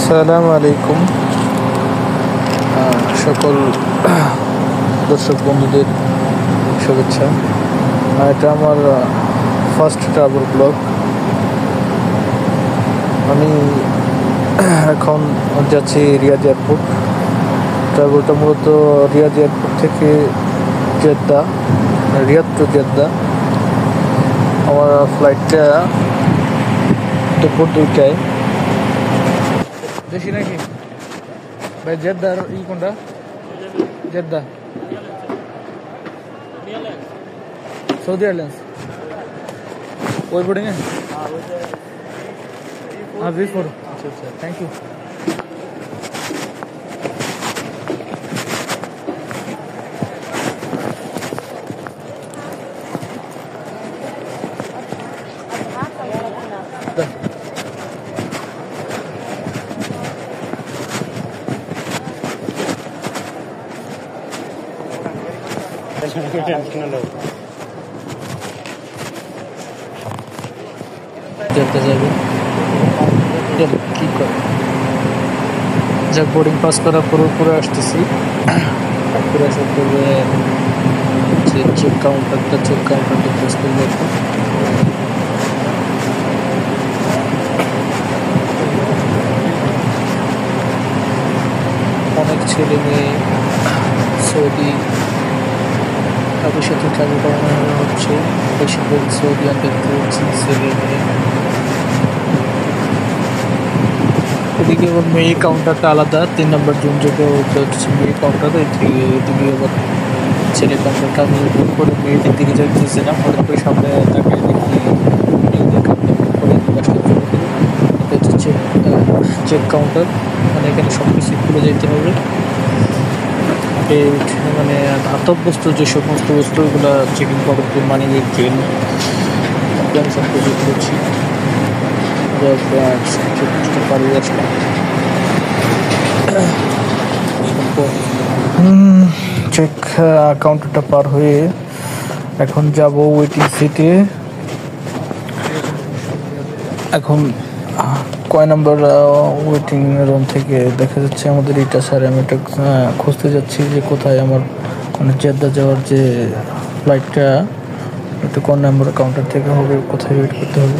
আসসালামু আলাইকুম সকল দর্শক বন্ধুদের শুভেচ্ছা। এটা আমার ফার্স্ট ট্রাভেল ব্লগ। আমি এখন যাচ্ছি রিয়াদ এয়ারপোর্ট। ট্রাভেলটা মূলত রিয়াদ এয়ারপোর্ট থেকে জেদ্দা, রিয়াদ টু জেদ্দা। আমার ফ্লাইটটা দুপুর 2টায়। বেশি নাকি ভাই? জেদ্দার কোনটা? জেদ্দা সৌদি এয়ারলাইন্স ওই বোর্ডিং V4। আচ্ছা আচ্ছা, থ্যাংক ইউ। যেতে যাবে কি করে যাক, বোর্ডিং পাস করার পুরো আসতেছি। পুরো আসার পরে চেক কাউন্টারটা প্রেস করবো। অনেক ছেলে মেয়ে সৌদি ভবিষ্যতে ট্রাভেল করানো হচ্ছে। বেশিরভাগ সৌদিয়ান দেখতে হচ্ছে ছেলে মেয়ে। এদিকে আবার মেয়ে কাউন্টারটা আলাদা, 3 নম্বর জুন যেটা হচ্ছে মেয়ে কাউন্টার। এদিকে আবার ছেলে কাউন্টারটা। আমি করে মেয়েদের দিকে যাইতেছি না, হঠাৎ করে সামনে তাকায় দেখি মেয়েদের কাউন্টার করে আসতে শুরু করি। এটা হচ্ছে চেক কাউন্টার, মানে এখানে সব কিছু খুলে যেতে হবে। মানে ধাতব বস্তু, যে সমস্ত বস্তুগুলো চেকিং করতে, মানি ব্যাগ, ট্রেন, আমি সব কিছু করছি। চেক কাউন্টারটা পার হয়ে এখন যাব ওয়েটিং সিটে। এখন কয় নম্বর ওয়েটিং রুম থেকে দেখা যাচ্ছে আমাদের এটা স্যার। আমি এটা খুঁজতে যাচ্ছি যে কোথায় আমার মানে জেদ্দা যাওয়ার যে ফ্লাইটটা, এটা কোন নম্বর কাউন্টার থেকে হবে, কোথায় ওয়েট করতে হবে।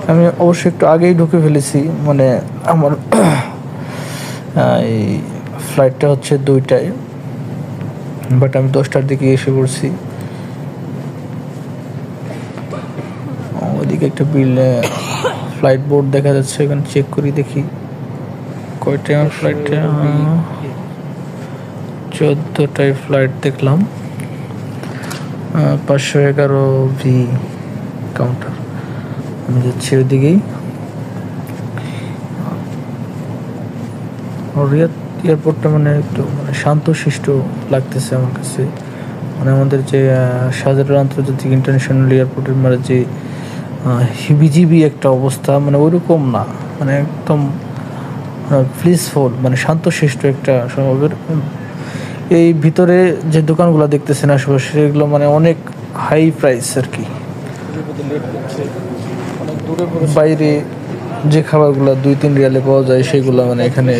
আমি অবশ্যই একটু আগেই ঢুকে ফেলেছি, মানে আমার এই ফ্লাইটটা হচ্ছে 2টায়, বাট আমি 10টার দিকে এসে পড়ছি। ওইদিকে একটা ফ্লাইট বোর্ড দেখা যাচ্ছে, এখানে চেক করি দেখি কয়টায় আমার ফ্লাইটটা। 14টায় ফ্লাইট দেখলাম, 511 ভি কাউন্টার। আমি যাচ্ছি ওইদিকেই। রিয়াদ এয়ারপোর্টটা মানে একটু মানে শান্তশিষ্ট লাগতেছে আমার কাছে। মানে আমাদের যে শাহজালাল আন্তর্জাতিক ইন্টারন্যাশনাল এয়ারপোর্টের মানে যে হিবিজিবি একটা অবস্থা, মানে ওইরকম না, মানে একদম পিসফুল, মানে শান্তশিষ্ট একটা স্বভাবের। এই ভিতরে যে দোকানগুলো দেখতেছেন আশেপাশে, এগুলো মানে অনেক হাই প্রাইস আর কি। বাইরে যে খাবারগুলো 2-3 রিয়ালে পাওয়া যায়, সেগুলো মানে এখানে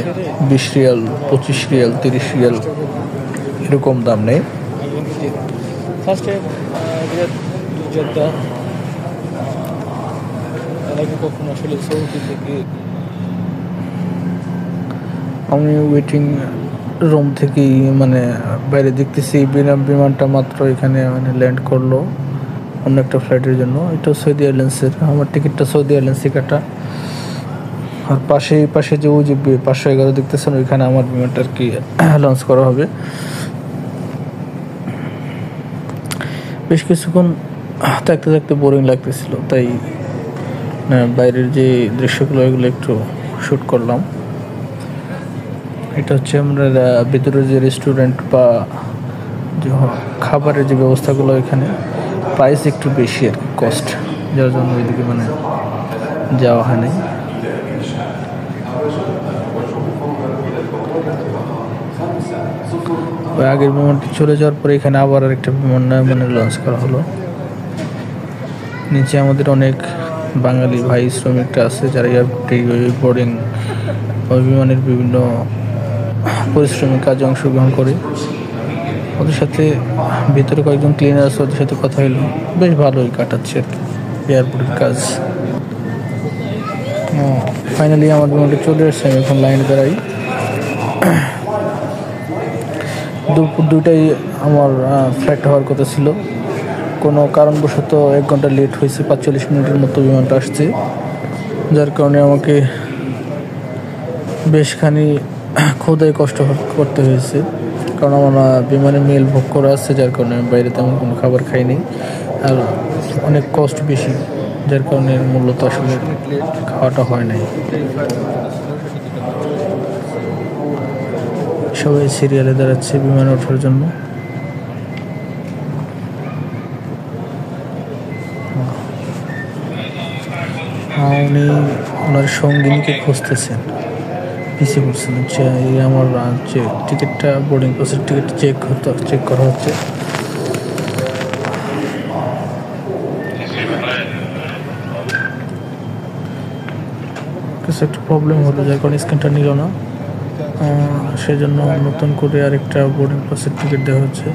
20 রিয়াল, 25 রিয়াল, 30 রিয়াল এরকম দাম নেই। আমি ওয়েটিং রুম থেকেই মানে বাইরে দেখতেছি বিমানটা মাত্র এখানে মানে ল্যান্ড করলো অন্য একটা ফ্লাইটের জন্য। এটা সৌদি এয়ারলাইন্সের। আমার টিকিটটা সৌদি এয়ারলাইন্সে কাটা। আর পাশে যে ওই যে 511 দেখতেছেন, ওইখানে আমার বিমানটা আর কি লঞ্চ করা হবে। বেশ কিছুক্ষণ থাকতে বোরিং লাগতেছিল, তাই বাইরের যে দৃশ্যগুলো এগুলো একটু শ্যুট করলাম। এটা হচ্ছে আমরা ভিতরে যে রেস্টুরেন্ট বা যে খাবারের যে ব্যবস্থাগুলো, এখানে প্রাইস একটু বেশি আর কি, কস্ট, যার জন্য ওইদিকে মানে যাওয়া হয়নি। আগের বিমানটি চলে যাওয়ার পরে এখানে আবার আরেকটা বিমান মানে লঞ্চ করা হলো। নিচে আমাদের অনেক বাঙালি ভাই শ্রমিকরা আছে যারা এয়ারপোর্টে বোর্ডিং বিমানের বিভিন্ন পরিশ্রমিক কাজে অংশগ্রহণ করে। ওদের সাথে ভিতরে কয়েকজন ক্লিনার আছে, ওদের সাথে কথা হলো, বেশ ভালোই কাটাচ্ছে আর কি এয়ারপোর্টের কাজ। ফাইনালি আমার বিমানটা চলে আসছে, আমি এখন লাইনে দাঁড়াই। দুপুর 2টায় আমার ফ্লাইট হওয়ার কথা ছিল, কোনো কারণবশত 1 ঘন্টা লেট হয়েছে, 45 মিনিটের মতো বিমানটা আসছে, যার কারণে আমাকে বেশখানি খোদায় কষ্ট করতে হয়েছে। কারণ আমার বিমানে মেল ভোগ করা আছে, যার কারণে আমি বাইরে তেমন কোনো খাবার খাইনি, আর অনেক কষ্ট বেশি, যার কারণে মূলত আসলে খাওয়াটা হয় নাই। সবাই সিরিয়ালে দাঁড়াচ্ছে বিমানে ওঠার জন্য। উনি ওনার সঙ্গিনীকে খুঁজতেছেন, পিছিয়ে পড়ছেন। এই আমার যে টিকিটটা, বোর্ডিং পাসের টিকিট চেক করা হচ্ছে। কিছু একটা প্রবলেম হলো, যার কারণে স্ক্যানটা নিল না, সেজন্য নতুন করে আরেকটা বোর্ডিং পাসের টিকিট দেওয়া হচ্ছে।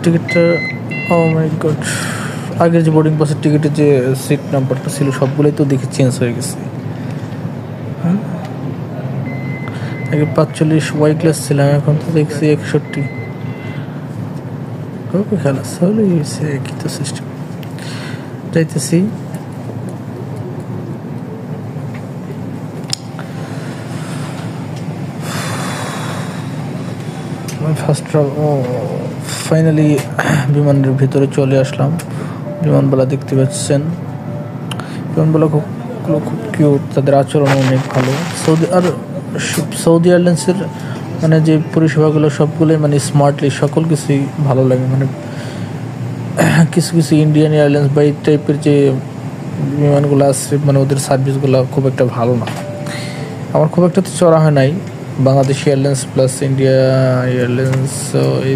টিকিটটা মাই গড, আগের যে বোর্ডিং পাসের টিকিটের যে সিট নাম্বারটা ছিল সবগুলোই তো দেখি চেঞ্জ হয়ে গেছে। আগে 45 ওয়াই ক্লাস ছিলাম, এখন তো দেখছি 61। ওকে খালাস, হলে কি তো সিস্টেম। যাইতেছি, ফাইনালি বিমানের ভিতরে চলে আসলাম। বিমানবালা দেখতে পাচ্ছেন, বিমানবালা খুব কিউট, তাদের আচরণ অনেক ভালো। সৌদি এয়ারলাইন্সের মানে যে পরিষেবাগুলো সবগুলোই মানে স্মার্টলি, সকল কিছুই ভালো লাগে। মানে কিছু কিছু ইন্ডিয়ান এয়ারলাইন্স বা এই টাইপের যে বিমানগুলো আছে, মানে ওদের সার্ভিসগুলো খুব একটা ভালো না। আমার খুব একটা তো চড়া হয় নাই, Bangladesh airlines plus India airlines, এই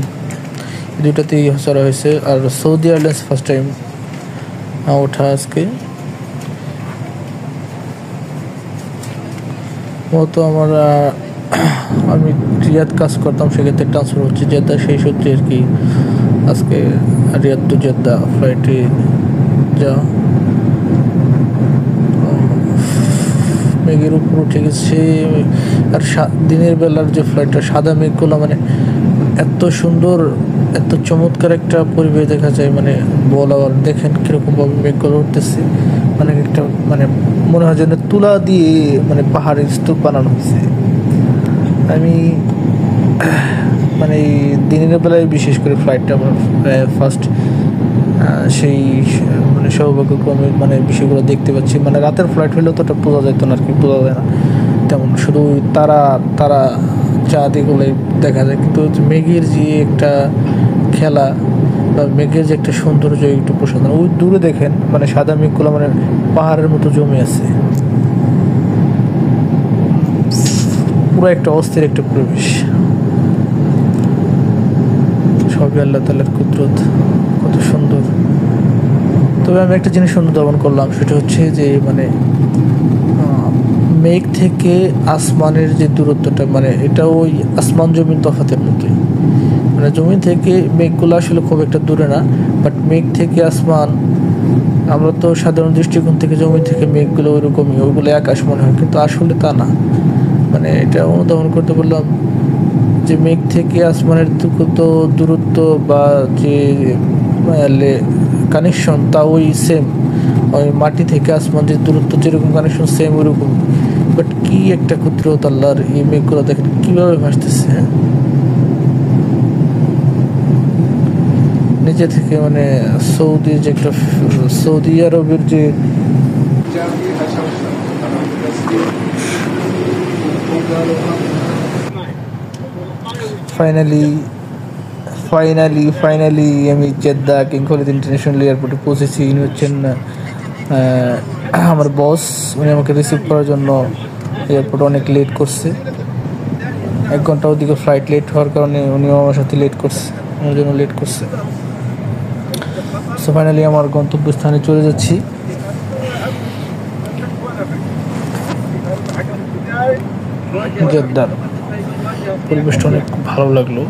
দুইটাতেই চড়া হয়েছে। আর সৌদি এয়ারলাইন্স ফার্স্ট টাইম ওঠা আজকে। মূলত আমি রিয়াদ কাজ করতাম, সেক্ষেত্রে ট্রান্সফার হচ্ছে জেদ্দা, সেই সূত্রে আর কি আজকে রিয়াদ টু জেদ্দা ফ্লাইটে যা। মেঘের উপর উঠে গেছে, আর দিনের বেলার যে ফ্লাইটটা, সাদা মেঘগুলো মানে এত সুন্দর, এত চমৎকার একটা পরিবেশ দেখা যায়। মানে বলার, দেখেন কীরকমভাবে মেঘগুলো উঠতেছে, মানে একটা মানে মনে হয় যেন তুলা দিয়ে মানে পাহাড়ের স্তূপ বানানো হয়েছে। আমি মানে দিনের বেলায় বিশেষ করে ফ্লাইটটা আমার ফার্স্ট, সেই মানে সৌভাগ্যক্রমে মানে বিষয়গুলো দেখতে পাচ্ছি। মানে রাতের ফ্লাইট হলেও তো ওটা বোঝা যেত না আর কি, বোঝা যায় না তেমন, শুধু তারা চাঁদ এগুলোই দেখা যায়। কিন্তু মেঘের যে একটা খেলা বা মেঘের যে একটা সৌন্দর্য, একটু প্রসাধন, ওই দূরে দেখেন মানে সাদা মেঘগুলো মানে পাহাড়ের মতো জমে আছে, পুরো একটা অস্থির একটা পরিবেশ। সবই আল্লাহ তাআলার কুদরত, কত সুন্দর। তবে আমি একটা জিনিস অনুধাবন করলাম, সেটা হচ্ছে যে মানে মেঘ থেকে আসমানের যে দূরত্বটা, মানে এটা ওই আসমান জমিন তফাতের মতোই। মানে জমিন থেকে মেঘগুলো আসলে খুব একটা দূরে না, বাট মেঘ থেকে আসমান, আমরা তো সাধারণ দৃষ্টিকোণ থেকে জমিন থেকে মেঘগুলো ওইরকমই, ওইগুলো আকাশ মনে হয়, কিন্তু আসলে তা না। মানে এটা অনুধাবন করতে বললাম যে মেঘ থেকে আসমানের তো দূরত্ব বা যে কানেকশন, তা ওই সেম। ওই মাটি থেকে আসমান যে দূরত্ব যেরকম কানেকশন, সেম ওইরকম। বাট কি একটা কুদরত আল্লাহর, এই মেঘগুলো দেখেন কীভাবে ভাসতেছে নিচে থেকে। মানে সৌদি যে একটা, সৌদি আরবের যে ফাইনালি আমি জেদ্দা কিং খালিদ ইন্টারন্যাশনাল এয়ারপোর্টে পৌঁছেছি। ইনি হচ্ছেন আমার বস, উনি আমাকে রিসিভ করার জন্য এয়ারপোর্টে অনেক লেট করছে। 1 ঘন্টা ওদিকে ফ্লাইট লেট হওয়ার কারণে উনিও আমার সাথে লেট করছে, আমার জন্য লেট করছে। সো ফাইনালি আমার গন্তব্যস্থানে চলে যাচ্ছি। জেদ্দার পরিবেশটা অনেক ভালো লাগলো।